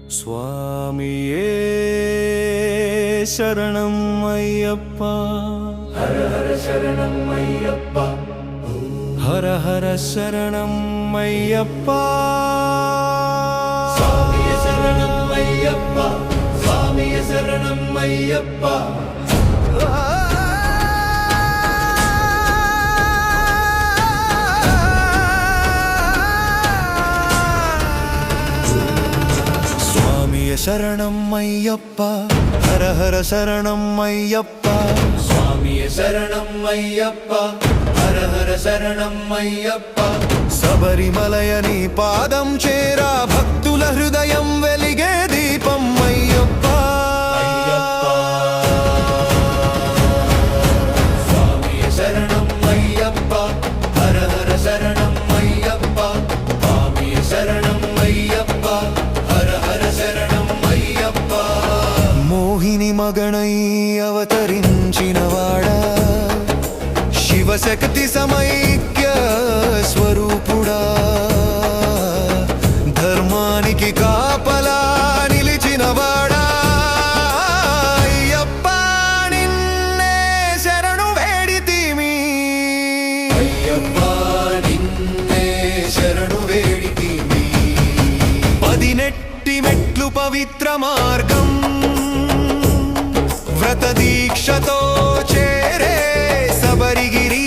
స్వామియే శరణం అయ్యప్ప హర హర శరణం అయ్యప్ప హర హర శరణం అయ్యప్ప స్వామియ శరణం అయ్యప్ప స్వామియ శరణం అయ్యప్ప స్వామియ శరణం అయ్యప్ప హర హర శరణం అయ్యప్ప స్వామియ శరణం అయ్యప్ప హర హర శరణం అయ్యప్ప శబరిమలయని పాదం చేరా భక్తుల హృదయం వెలిగే దీపం అయ్యప్ప స్వామియ శరణం అయ్యప్ప హర హర శరణం అయ్యప్ప స్వామియ శరణం అయ్యప్ప హర హర శరణం అయ్యప్ప మోహిని మగణై అవతరించినవాడా శివశక్తి సమైక్య స్వరూపుడా ధర్మానికి కాపలా నిలిచినవాడా అయ్యప్ప నిన్నే శరణు వేడితిమి అయ్యప్ప నిన్నే శరణు వేడితిమి 10 మెట్లు పవిత్ర మార్గం వ్రత దీక్షతో చేరే శబరిగిరి